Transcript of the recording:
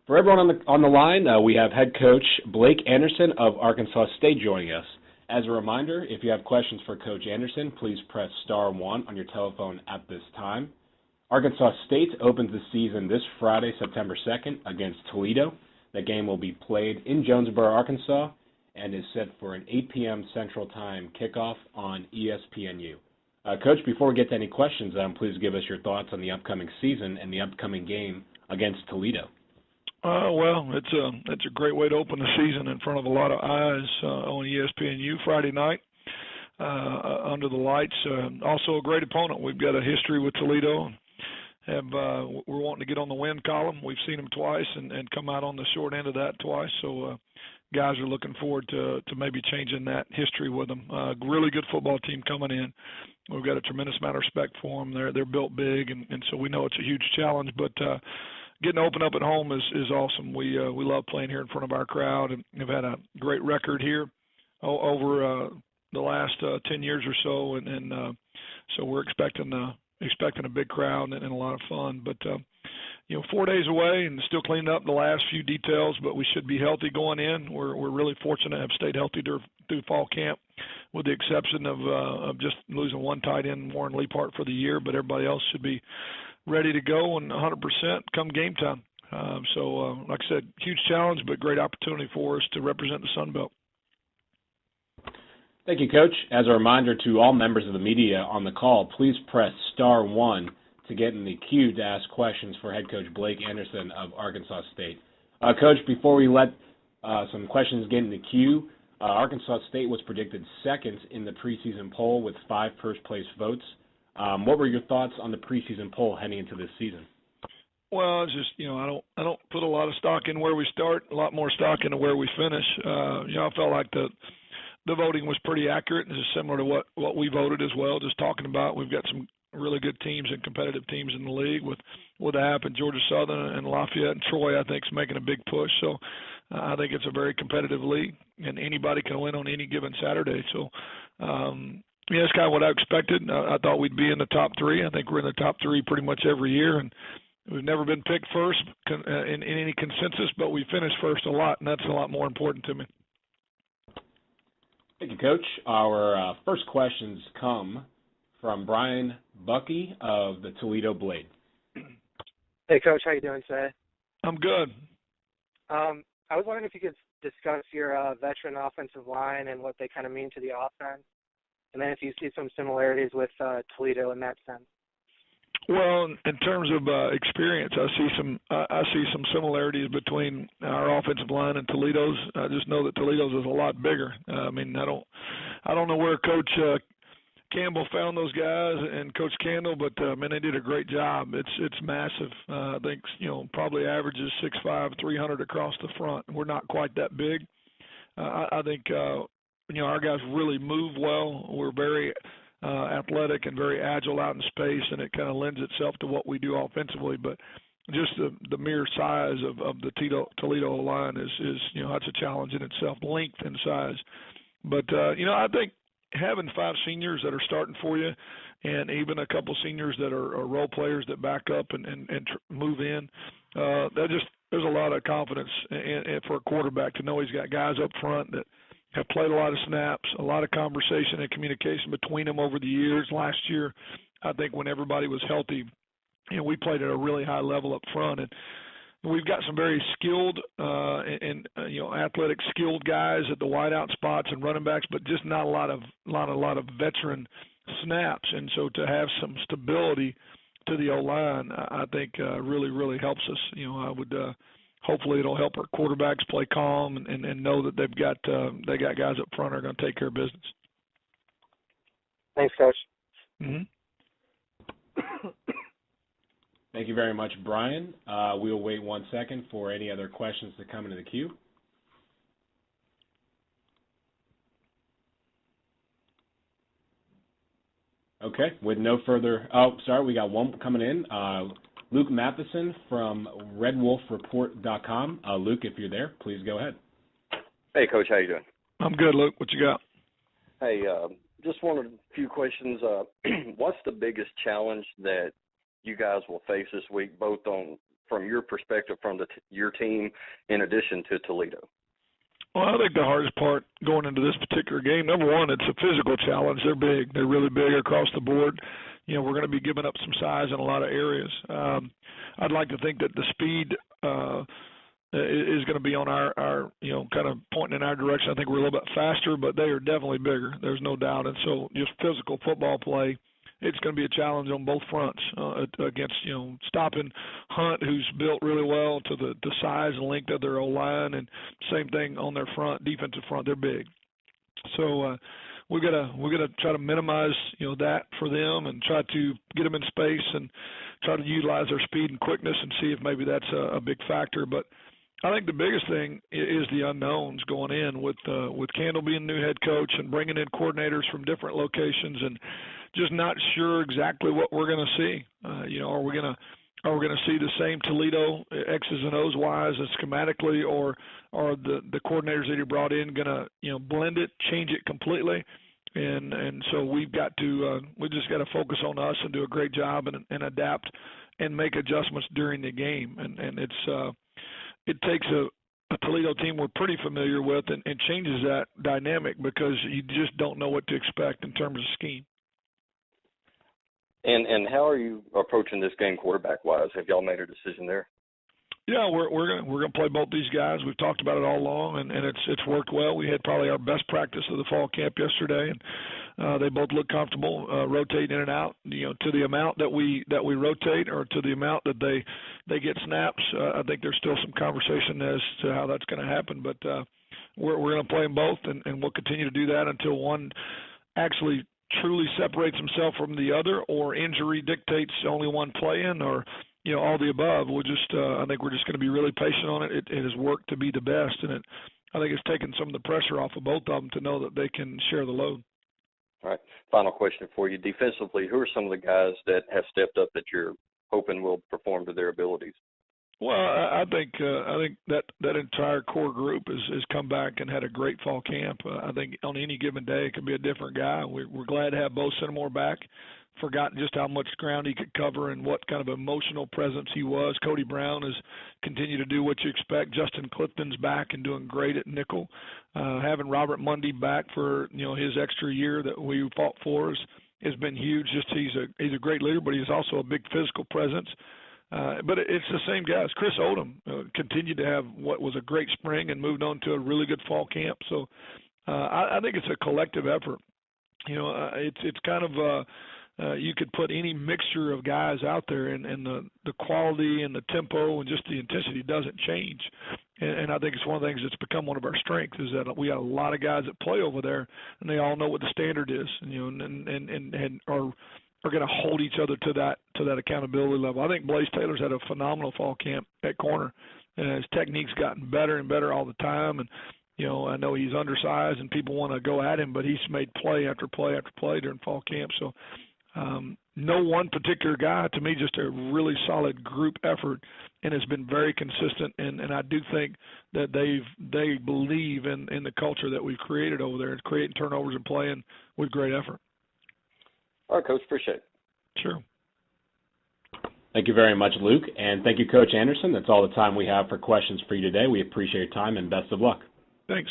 For everyone on the line, we have head coach Blake Anderson of Arkansas State joining us. As a reminder, if you have questions for Coach Anderson, please press star 1 on your telephone at this time. Arkansas State opens the season this Friday, September 2nd, against Toledo. The game will be played in Jonesboro, Arkansas, and is set for an 8 p.m. Central Time kickoff on ESPNU. Coach, before we get to any questions, please give us your thoughts on the upcoming season and the upcoming game against Toledo. Well, it's a great way to open the season in front of a lot of eyes on ESPNU Friday night under the lights. Also a great opponent. We've got a history with Toledo. We're wanting to get on the win column. We've seen them twice and come out on the short end of that twice. So guys are looking forward to maybe changing that history with them. Really good football team coming in. We've got a tremendous amount of respect for them. They're built big, and so we know it's a huge challenge. But getting to open up at home is awesome. We love playing here in front of our crowd, and have had a great record here over the last 10 years or so, and so we're expecting a big crowd and a lot of fun. But 4 days away and still cleaning up the last few details, but we should be healthy going in. We're really fortunate to have stayed healthy through fall camp, with the exception of just losing one tight end, Warren Leapart, for the year, but everybody else should be ready to go and 100% come game time. Like I said, huge challenge, but great opportunity for us to represent the Sun Belt. Thank you, Coach. As a reminder to all members of the media on the call, please press star 1 to get in the queue to ask questions for head coach Blake Anderson of Arkansas State. Coach, before we let some questions get in the queue, Arkansas State was predicted second in the preseason poll with 5 first-place votes. What were your thoughts on the preseason poll heading into this season? Well, it's just, I don't put a lot of stock in where we start, a lot more stock into where we finish. I felt like the voting was pretty accurate, and it's similar to what we voted as well. Just talking about, we've got some really good teams and competitive teams in the league with App and Georgia Southern and Lafayette and Troy. I think is making a big push. So I think it's a very competitive league, and anybody can win on any given Saturday. So that's kind of what I expected. I thought we'd be in the top 3. I think we're in the top 3 pretty much every year, and we've never been picked first in any consensus, but we finished first a lot, and that's a lot more important to me. Thank you, Coach. Our first questions come from Brian Buckey of the Toledo Blade. Hey, Coach. How you doing today? I'm good. I was wondering if you could discuss your veteran offensive line and what they kind of mean to the offense, and then if you see some similarities with Toledo in that sense. Well, in terms of experience, I see some similarities between our offensive line and Toledo's. I just know that Toledo's is a lot bigger. I don't know where Coach Campbell found those guys and Coach Candle, but they did a great job. It's massive. I think probably averages 6'5", 300 across the front. We're not quite that big. I think our guys really move well. We're very athletic and very agile out in space, and it kind of lends itself to what we do offensively. But just the mere size of the Toledo line is that's a challenge in itself, length and size. But I think having 5 seniors that are starting for you, and even a couple seniors that are role players that back up and move in, there's a lot of confidence for a quarterback to know he's got guys up front that have played a lot of snaps, a lot of conversation and communication between them over the years. Last year, I think when everybody was healthy, we played at a really high level up front, and we've got some very skilled and athletic skilled guys at the wideout spots and running backs, but just not a lot of veteran snaps. And so to have some stability to the O-line, I think really, really helps us. I would hopefully it'll help our quarterbacks play calm and know that they got guys up front who are going to take care of business. Thanks, Coach. Mm-hmm. Thank you very much, Brian. We'll wait 1 second for any other questions to come into the queue. Okay, with no further we got one coming in. Luke Matheson from RedWolfReport.com. Luke, if you're there, please go ahead. Hey, Coach, how you doing? I'm good, Luke. What you got? Hey, just wanted a few questions. What's the biggest challenge that you guys will face this week, both from from your perspective from your team in addition to Toledo? Well, I think the hardest part going into this particular game, number one, it's a physical challenge. They're big. They're really big across the board. You know, we're going to be giving up some size in a lot of areas. I'd like to think that the speed is going to be on our kind of pointing in our direction. I think we're a little bit faster, but they are definitely bigger. There's no doubt. And so just physical football play, it's going to be a challenge on both fronts against, stopping Hunt, who's built really well, to the size and length of their O-line, and same thing on their front, defensive front. They're big. So we got to try to minimize, that for them and try to get them in space and try to utilize their speed and quickness and see if maybe that's a big factor. But I think the biggest thing is the unknowns going in with Candle being new head coach and bringing in coordinators from different locations and just not sure exactly what we're going to see. Are we going to see the same Toledo X's and O's wise and schematically, or are the coordinators that he brought in going to blend it, change it completely? And so we just got to focus on us and do a great job and adapt and make adjustments during the game. And it takes a Toledo team we're pretty familiar with and changes that dynamic because you just don't know what to expect in terms of scheme. And how are you approaching this game quarterback-wise? Have y'all made a decision there? Yeah, we're gonna play both these guys. We've talked about it all along, and it's worked well. We had probably our best practice of the fall camp yesterday, and they both look comfortable rotating in and out. To the amount that we rotate, or to the amount that they get snaps. I think there's still some conversation as to how that's going to happen, but we're going to play them both, and we'll continue to do that until one actually truly separates himself from the other, or injury dictates only one playing, or all the above. We'll just I think we're just going to be really patient on it. It has worked to be the best, and I think it's taken some of the pressure off of both of them to know that they can share the load. All right. Final question for you. Defensively, who are some of the guys that have stepped up that you're hoping will perform to their abilities? Well, I think that entire core group has come back and had a great fall camp. I think on any given day it could be a different guy. We're glad to have Bo Centimore back. Forgotten just how much ground he could cover and what kind of emotional presence he was. Cody Brown has continued to do what you expect. Justin Clifton's back and doing great at nickel. Having Robert Mundy back for his extra year that we fought for has been huge. Just he's a great leader, but he's also a big physical presence. But it's the same guys. Chris Odom continued to have what was a great spring and moved on to a really good fall camp. So I think it's a collective effort. It's kind of you could put any mixture of guys out there, and the quality and the tempo and just the intensity doesn't change. And I think it's one of the things that's become one of our strengths is that we got a lot of guys that play over there, and they all know what the standard is, and are going to hold each other to that accountability level. I think Blaze Taylor's had a phenomenal fall camp at corner, and his technique's gotten better and better all the time. And I know he's undersized and people want to go at him, but he's made play after play after play during fall camp. So no one particular guy, to me, just a really solid group effort, and has been very consistent. And I do think that they believe in the culture that we've created over there, creating turnovers and playing with great effort. All right, Coach, appreciate it. Sure. Thank you very much, Luke, and thank you, Coach Anderson. That's all the time we have for questions for you today. We appreciate your time, and best of luck. Thanks.